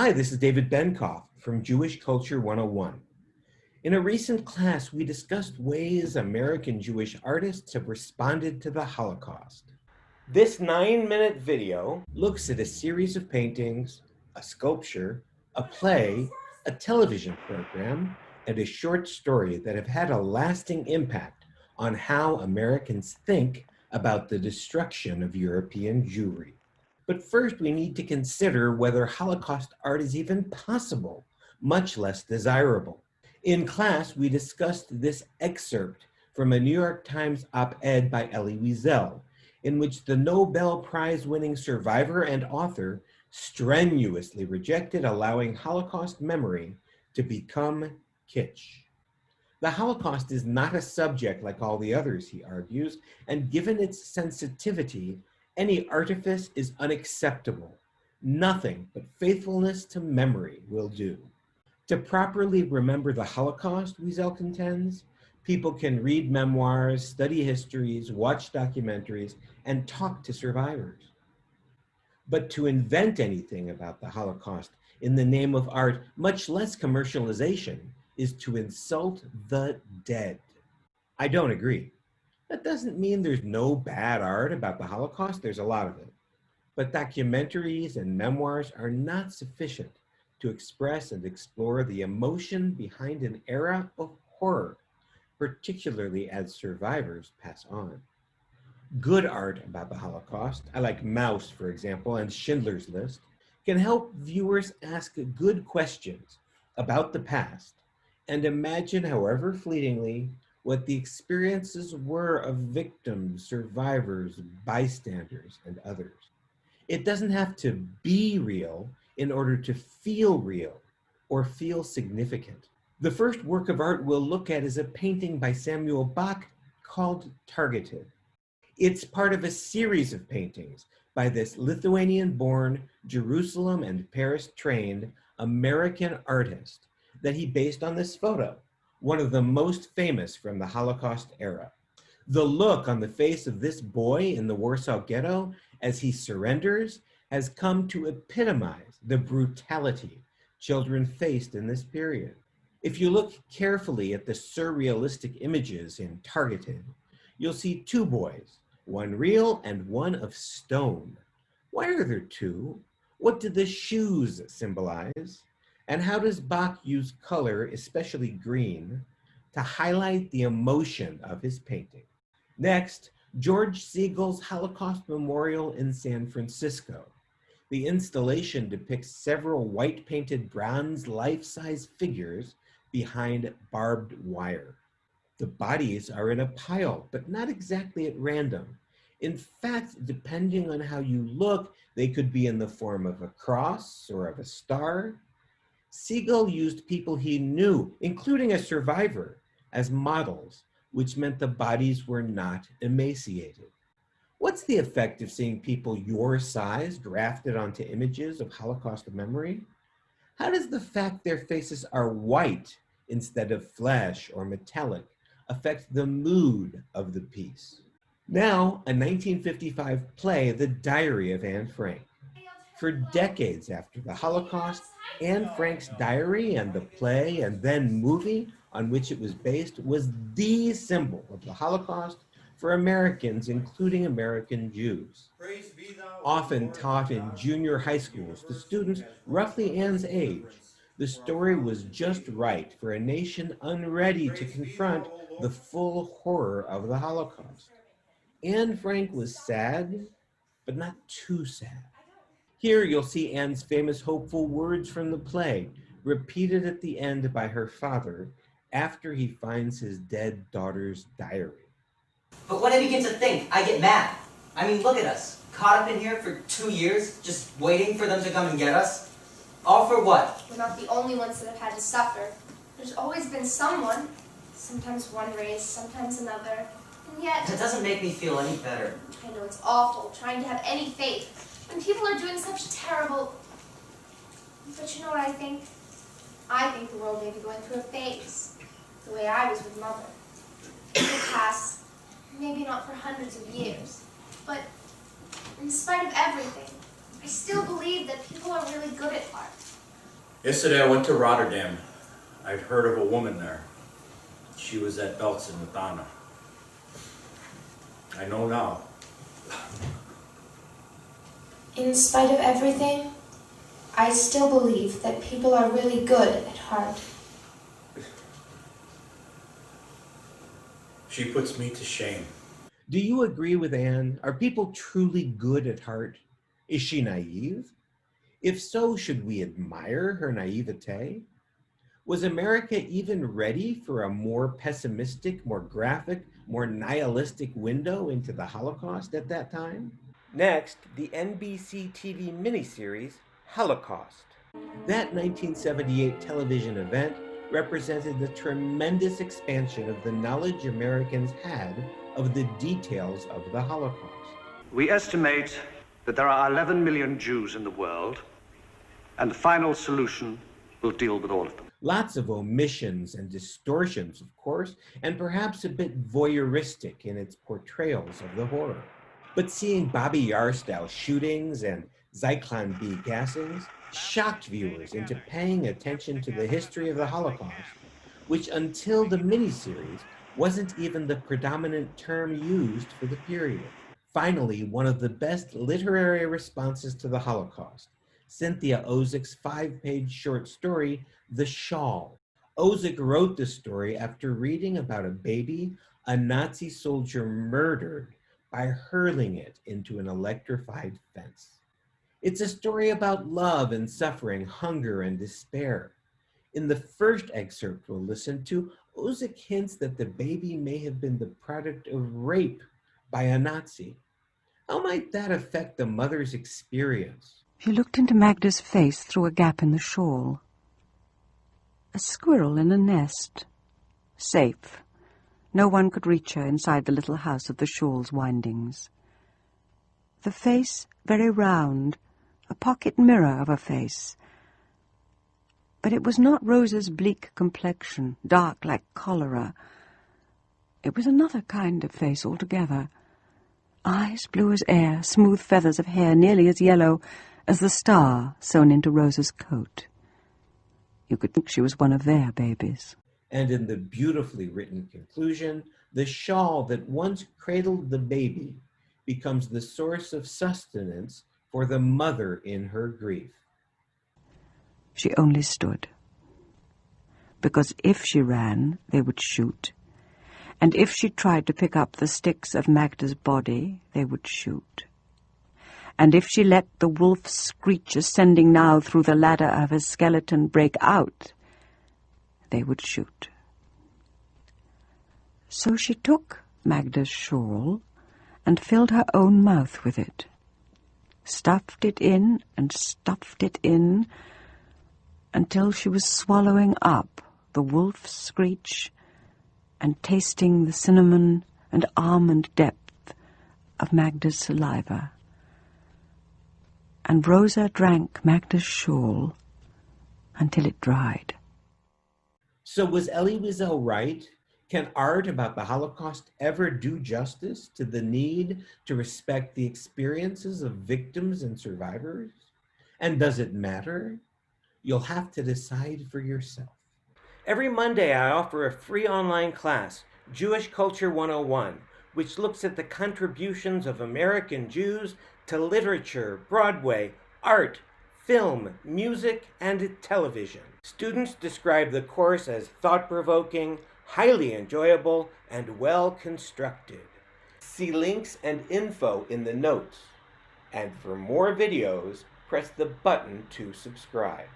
Hi, this is David Benkof from Jewish Culture 101. In a recent class, we discussed ways American Jewish artists have responded to the Holocaust. This 9-minute video looks at a series of paintings, a sculpture, a play, a television program, and a short story that have had a lasting impact on how Americans think about the destruction of European Jewry. But first, we need to consider whether Holocaust art is even possible, much less desirable. In class, we discussed this excerpt from a New York Times op-ed by Elie Wiesel, in which the Nobel Prize-winning survivor and author strenuously rejected allowing Holocaust memory to become kitsch. The Holocaust is not a subject like all the others, he argues, and given its sensitivity, any artifice is unacceptable. Nothing but faithfulness to memory will do. To properly remember the Holocaust, Wiesel contends, people can read memoirs, study histories, watch documentaries, and talk to survivors. But to invent anything about the Holocaust in the name of art, much less commercialization, is to insult the dead. I don't agree. That doesn't mean there's no bad art about the Holocaust. There's a lot of it. But documentaries and memoirs are not sufficient to express and explore the emotion behind an era of horror, particularly as survivors pass on. Good art about the Holocaust, I like MAUS, for example, and Schindler's List, can help viewers ask good questions about the past and imagine, however fleetingly, what the experiences were of victims, survivors, bystanders, and others. It doesn't have to be real in order to feel real or feel significant. The first work of art we'll look at is a painting by Samuel Bach called Targeted. It's part of a series of paintings by this Lithuanian-born, Jerusalem and Paris-trained American artist that he based on this photo, one of the most famous from the Holocaust era. The look on the face of this boy in the Warsaw Ghetto as he surrenders has come to epitomize the brutality children faced in this period. If you look carefully at the surrealistic images in Targeted, you'll see two boys, one real and one of stone. Why are there two? What do the shoes symbolize? And how does Bach use color, especially green, to highlight the emotion of his painting? Next, George Segal's Holocaust Memorial in San Francisco. The installation depicts several white-painted bronze life-size figures behind barbed wire. The bodies are in a pile, but not exactly at random. In fact, depending on how you look, they could be in the form of a cross or of a star. Segal used people he knew, including a survivor, as models, which meant the bodies were not emaciated. What's the effect of seeing people your size drafted onto images of Holocaust memory? How does the fact their faces are white instead of flesh or metallic affect the mood of the piece? Now, a 1955 play, The Diary of Anne Frank. For decades after the Holocaust, Anne Frank's diary and the play and then movie on which it was based was the symbol of the Holocaust for Americans, including American Jews. Often taught in junior high schools to students roughly Anne's age, the story was just right for a nation unready to confront the full horror of the Holocaust. Anne Frank was sad, but not too sad. Here you'll see Anne's famous hopeful words from the play, repeated at the end by her father after he finds his dead daughter's diary. But when I begin to think, I get mad. I mean, look at us, caught up in here for 2 years, just waiting for them to come and get us. All for what? We're not the only ones that have had to suffer. There's always been someone. Sometimes one race, sometimes another. And yet... That doesn't make me feel any better. I know it's awful, trying to have any faith. When people are doing such terrible... But you know what I think? I think the world may be going through a phase. The way I was with Mother. It will pass, maybe not for hundreds of years. But in spite of everything, I still believe that people are really good at art. Yesterday I went to Rotterdam. I'd heard of a woman there. She was at Belsen with Anna. I know now. In spite of everything, I still believe that people are really good at heart. She puts me to shame. Do you agree with Anne? Are people truly good at heart? Is she naive? If so, should we admire her naivete? Was America even ready for a more pessimistic, more graphic, more nihilistic window into the Holocaust at that time? Next, the NBC TV miniseries, Holocaust. That 1978 television event represented the tremendous expansion of the knowledge Americans had of the details of the Holocaust. We estimate that there are 11 million Jews in the world, and the final solution will deal with all of them. Lots of omissions and distortions, of course, and perhaps a bit voyeuristic in its portrayals of the horror. But seeing Bobby Yar-style shootings and Zyklon B gassings shocked viewers into paying attention to the history of the Holocaust, which until the miniseries wasn't even the predominant term used for the period. Finally, one of the best literary responses to the Holocaust, Cynthia Ozik's 5-page short story, The Shawl. Ozik wrote the story after reading about a baby a Nazi soldier murdered by hurling it into an electrified fence. It's a story about love and suffering, hunger and despair. In the first excerpt we'll listen to, Ozik hints that the baby may have been the product of rape by a Nazi. How might that affect the mother's experience? She looked into Magda's face through a gap in the shawl. A squirrel in a nest. Safe. No one could reach her inside the little house of the shawl's windings. The face very round, a pocket mirror of a face. But it was not Rosa's bleak complexion, dark like cholera. It was another kind of face altogether. Eyes blue as air, smooth feathers of hair nearly as yellow as the star sewn into Rosa's coat. You could think she was one of their babies. And in the beautifully written conclusion, the shawl that once cradled the baby becomes the source of sustenance for the mother in her grief. She only stood. Because if she ran, they would shoot. And if she tried to pick up the sticks of Magda's body, they would shoot. And if she let the wolf's screech ascending now through the ladder of her skeleton break out, they would shoot. So she took Magda's shawl and filled her own mouth with it, stuffed it in and stuffed it in until she was swallowing up the wolf's screech and tasting the cinnamon and almond depth of Magda's saliva. And Rosa drank Magda's shawl until it dried. So was Elie Wiesel right? Can art about the Holocaust ever do justice to the need to respect the experiences of victims and survivors? And does it matter? You'll have to decide for yourself. Every Monday, I offer a free online class, Jewish Culture 101, which looks at the contributions of American Jews to literature, Broadway, art, film, music, and television. Students describe the course as thought-provoking, highly enjoyable, and well-constructed. See links and info in the notes. And for more videos, press the button to subscribe.